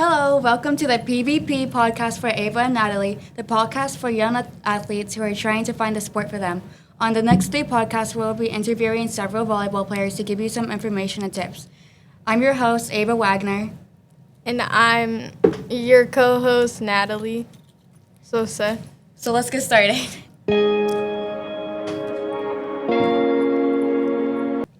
Hello, welcome to the PVB Podcast for Ava and Natalie, the podcast for young athletes who are trying to find a sport for them. On the Next Day podcast, we'll be interviewing several volleyball players to give you some information and tips. I'm your host, Ava Wagner. And I'm your co-host, Natalie Sosa. So let's get started.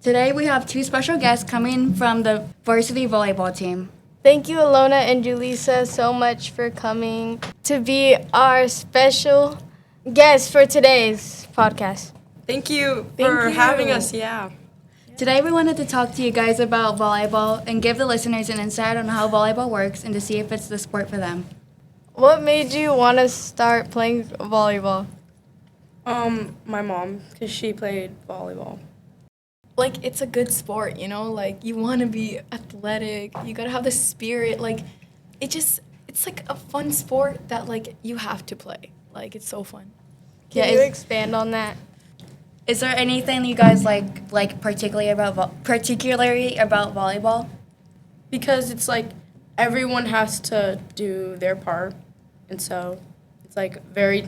Today we have two special guests coming from the varsity volleyball team. Thank you, Alona and Julissa, so much for coming to be our special guests for today's podcast. Thank you for having us, yeah. Today we wanted to talk to you guys about volleyball and give the listeners an insight on how volleyball works and to see if it's the sport for them. What made you want to start playing volleyball? My mom, because she played volleyball. Like, it's a good sport, you know? Like, you want to be athletic. You got to have the spirit. Like, it's like a fun sport that, like, you have to play. Like, it's so fun. Can you expand on that? Is there anything you guys like particularly about volleyball? Because it's like everyone has to do their part, and so it's like very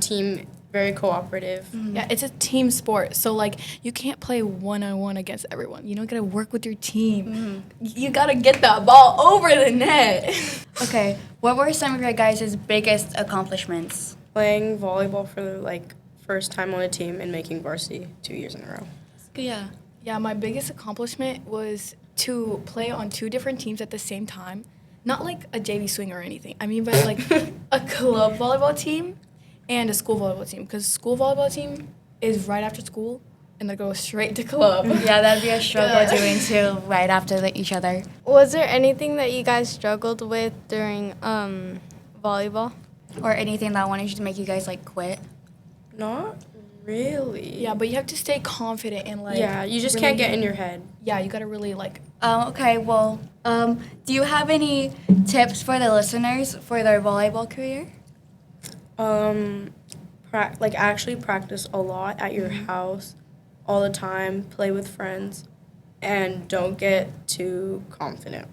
cooperative. Mm-hmm. Yeah, it's a team sport. So, like, you can't play one-on-one against everyone. You don't got to work with your team. Mm-hmm. You got to get that ball over the net. Okay, what were some of your guys' biggest accomplishments? Playing volleyball for the first time on a team and making varsity 2 years in a row. Yeah. Yeah, my biggest accomplishment was to play on two different teams at the same time. Not like a JV swing or anything. I mean by like a club volleyball team and a school volleyball team. Because school volleyball team is right after school and they go straight to club. Yeah, that'd be a struggle doing two right after each other. Was there anything that you guys struggled with during volleyball? Or anything that wanted to make you guys quit? Not really. Yeah, but you have to stay confident and Yeah, you just really, can't get in your head. Yeah, you gotta really Okay, well, do you have any tips for the listeners for their volleyball career? Actually practice a lot at your house all the time, play with friends, and don't get too confident.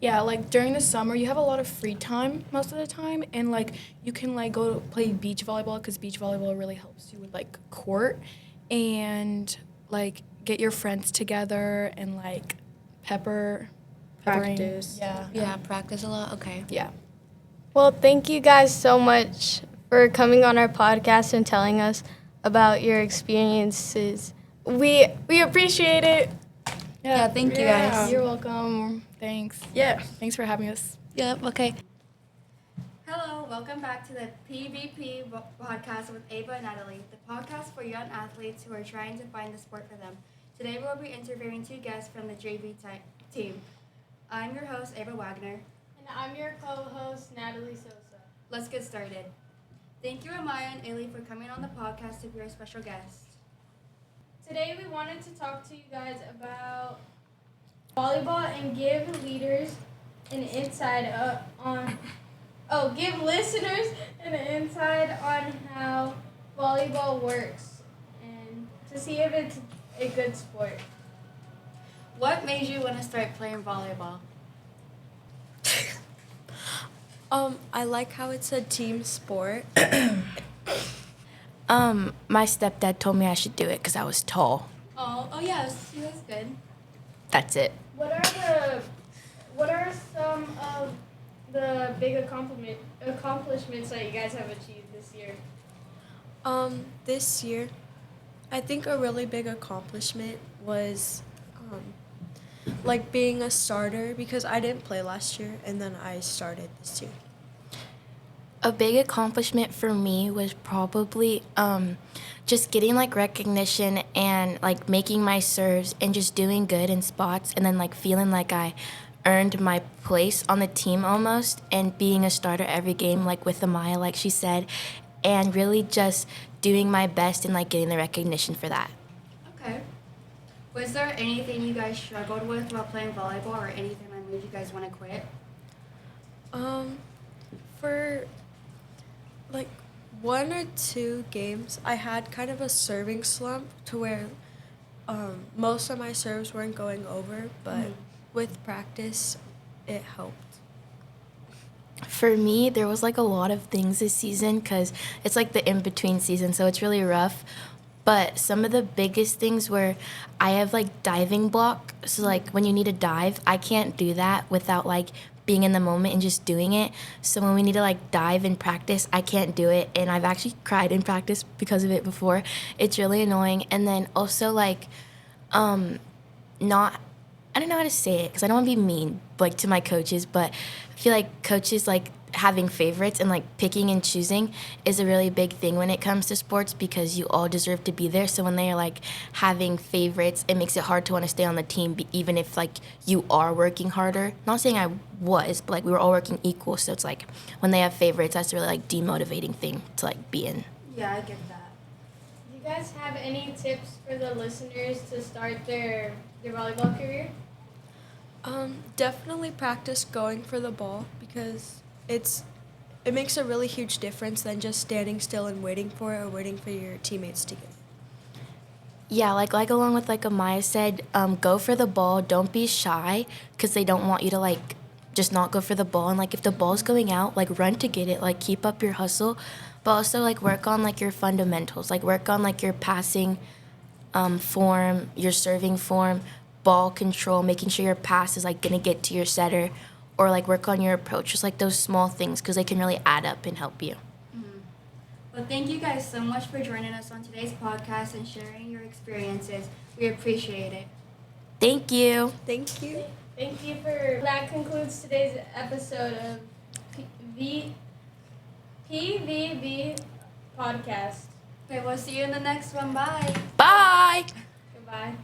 Yeah, like during the summer, you have a lot of free time most of the time, and you can go play beach volleyball because beach volleyball really helps you with court and get your friends together and Practice. Yeah, practice a lot. Okay. Yeah. Well, thank you guys so much for coming on our podcast and telling us about your experiences. We appreciate it. Yeah, thank you guys. You're welcome. Thanks. Yeah. Thanks for having us. Yep, okay. Hello, welcome back to the PVP Podcast with Ava and Natalie, the podcast for young athletes who are trying to find the sport for them. Today we'll be interviewing two guests from the JV team. I'm your host, Ava Wagner. And I'm your co-host, Natalie Sosa. Let's get started. Thank you, Amaya and Ailey, for coming on the podcast to be our special guests. Today we wanted to talk to you guys about volleyball and give listeners an insight on how volleyball works and to see if it's a good sport. What made you want to start playing volleyball? I like how it's a team sport. My stepdad told me I should do it because I was tall. Oh yes, she was good. That's it. What are some of the big accomplishments that you guys have achieved this year? This year, I think a really big accomplishment was being a starter because I didn't play last year and then I started this year. A big accomplishment for me was probably just getting recognition and making my serves and just doing good in spots and then feeling like I earned my place on the team almost and being a starter every game with Amaya like she said and really just doing my best and getting the recognition for that. Okay. Was there anything you guys struggled with while playing volleyball or anything that made you guys want to quit? For 1 or 2 games, I had kind of a serving slump to where most of my serves weren't going over, but with practice, it helped. For me, there was like a lot of things this season because it's like the in between season, so it's really rough. But some of the biggest things were I have like diving block. So, like, when you need to dive, I can't do that without like being in the moment and just doing it. So, when we need to like dive in practice, I can't do it. And I've actually cried in practice because of it before. It's really annoying. And then also, like, not I don't know how to say it because I don't want to be mean like to my coaches, but I feel like coaches like having favorites and like picking and choosing is a really big thing when it comes to sports because you all deserve to be there. So when they are like having favorites, it makes it hard to want to stay on the team even if like you are working harder. Not saying I was, but like we were all working equal. So it's like when they have favorites, that's a really like demotivating thing to like be in. Yeah, I get that. Do you guys have any tips for the listeners to start their volleyball career? Definitely practice going for the ball because it makes a really huge difference than just standing still and waiting for it or waiting for your teammates to get it. Yeah, like along with like Amaya said, go for the ball. Don't be shy because they don't want you to like just not go for the ball. And like if the ball's going out, like run to get it. Like keep up your hustle, but also like work on like your fundamentals. Like work on like your passing form, your serving form, ball control, making sure your pass is like gonna get to your setter, or like work on your approach. Just like those small things because they can really add up and help you. Well, thank you guys so much for joining us on today's podcast and sharing your experiences. We appreciate it. Thank you. Thank you. Thank you for that. Concludes today's episode of PVB Podcast. Okay, we'll see you in the next one. Bye. Bye. Goodbye.